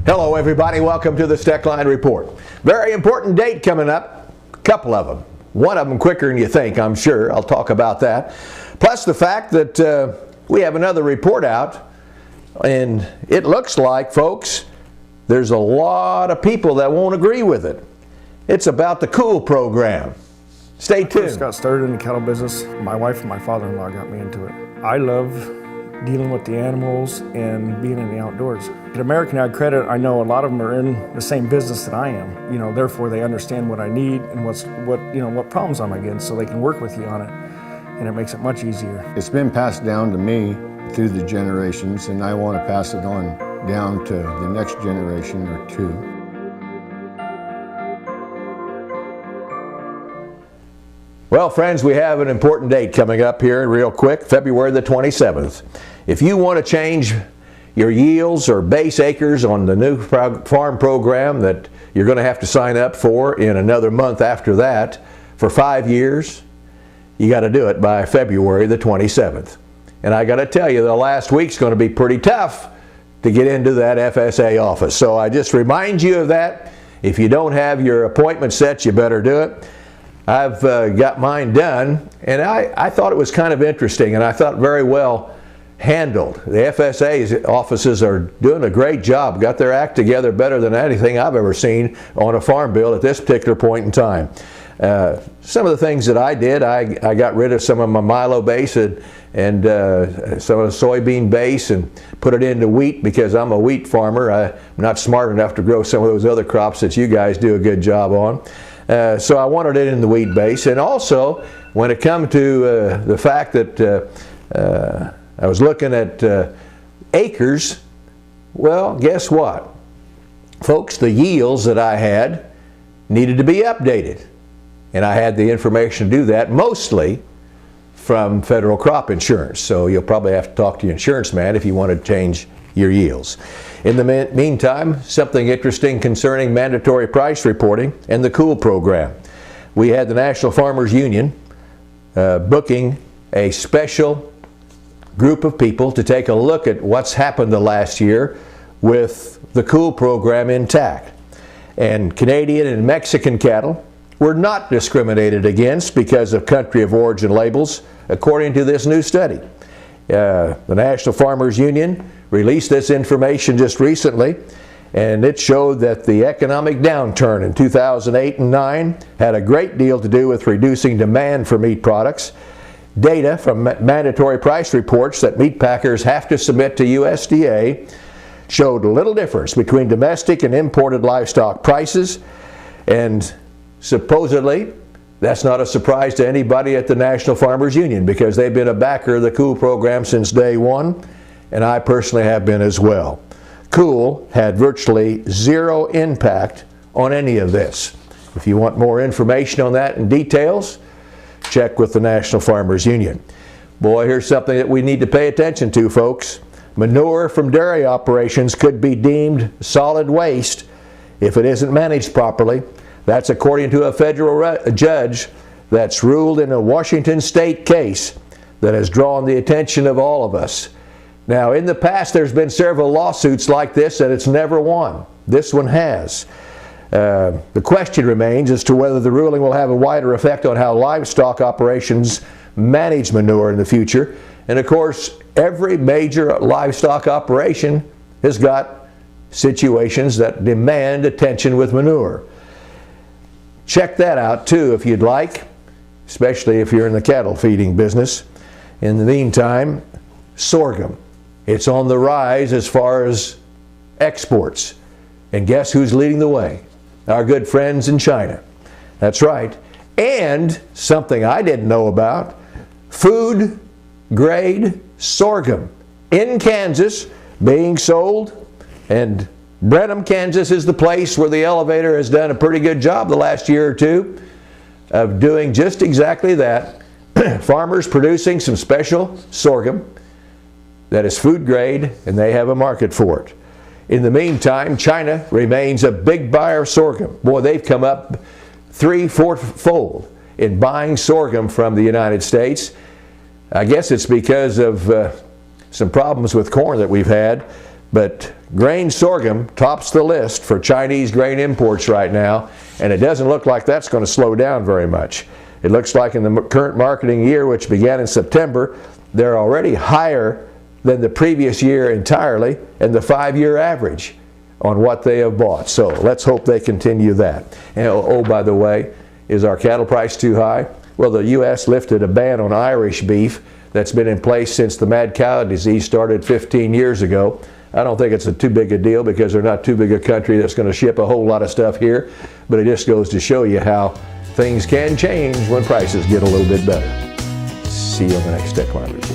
Hello everybody, welcome to the Steckline Report. Very important date coming up, a couple of them. One of them quicker than you think, I'm sure. I'll talk about that. Plus the fact that we have another report out, and it looks like, folks, there's a lot of people that won't agree with it. It's about the COOL program. Stay tuned. I first got started in the cattle business. My wife and my father-in-law got me into it. I love dealing with the animals and being in the outdoors. At American Ag Credit, I know a lot of them are in the same business that I am. Therefore they understand what I need and what problems I'm against, so they can work with you on it, and it makes it much easier. It's been passed down to me through the generations, and I want to pass it on down to the next generation or two. Well, friends, we have an important date coming up here real quick, February the 27th. If you want to change your yields or base acres on the new farm program that you're going to have to sign up for in another month after that for 5 years, you got to do it by February the 27th. And I got to tell you, the last week's going to be pretty tough to get into that FSA office. So I just remind you of that. If you don't have your appointment set, you better do it. I've got mine done, and I thought it was kind of interesting, and I thought very well handled. The FSA's offices are doing a great job, got their act together better than anything I've ever seen on a farm bill at this particular point in time. Some of the things that I did, I got rid of some of my milo base and some of the soybean base and put it into wheat because I'm a wheat farmer. I'm not smart enough to grow some of those other crops that you guys do a good job on. So I wanted it in the wheat base. And also, when it come to the fact that I was looking at acres, well, guess what? Folks, the yields that I had needed to be updated. And I had the information to do that mostly from federal crop insurance. So you'll probably have to talk to your insurance man if you want to change your yields. In the meantime, something interesting concerning mandatory price reporting and the COOL program. We had the National Farmers Union booking a special group of people to take a look at what's happened the last year with the COOL program intact. And Canadian and Mexican cattle were not discriminated against because of country of origin labels, according to this new study. The National Farmers Union released this information just recently, and it showed that the economic downturn in 2008 and 9 had a great deal to do with reducing demand for meat products. Data from mandatory price reports that meat packers have to submit to USDA showed little difference between domestic and imported livestock prices, and supposedly that's not a surprise to anybody at the National Farmers Union because they've been a backer of the COOL program since day one, and I personally have been as well. COOL had virtually zero impact on any of this. If you want more information on that and details, check with the National Farmers Union. Boy, here's something that we need to pay attention to, folks. Manure from dairy operations could be deemed solid waste if it isn't managed properly. That's according to a federal judge that's ruled in a Washington state case that has drawn the attention of all of us. Now, in the past, there's been several lawsuits like this and it's never won. This one has. The question remains as to whether the ruling will have a wider effect on how livestock operations manage manure in the future. And of course, every major livestock operation has got situations that demand attention with manure. Check that out too if you'd like, especially if you're in the cattle feeding business. In the meantime, sorghum. It's on the rise as far as exports. And guess who's leading the way? Our good friends in China. That's right. And something I didn't know about, food grade sorghum in Kansas being sold, and Brenham, Kansas is the place where the elevator has done a pretty good job the last year or two of doing just exactly that. Farmers producing some special sorghum that is food grade, and they have a market for it. In the meantime, China remains a big buyer of sorghum. Boy, they've come up 3-4-fold in buying sorghum from the United States. I guess it's because of some problems with corn that we've had. But grain sorghum tops the list for Chinese grain imports right now, and it doesn't look like that's going to slow down very much. It looks like in the current marketing year, which began in September, they're already higher than the previous year entirely and the 5-year average on what they have bought. So let's hope they continue that. And oh, by the way, is our cattle price too high? Well, the U.S. lifted a ban on Irish beef that's been in place since the mad cow disease started 15 years ago. I don't think it's too big a deal because they're not too big a country that's going to ship a whole lot of stuff here, but it just goes to show you how things can change when prices get a little bit better. See you on the next Steckline Report.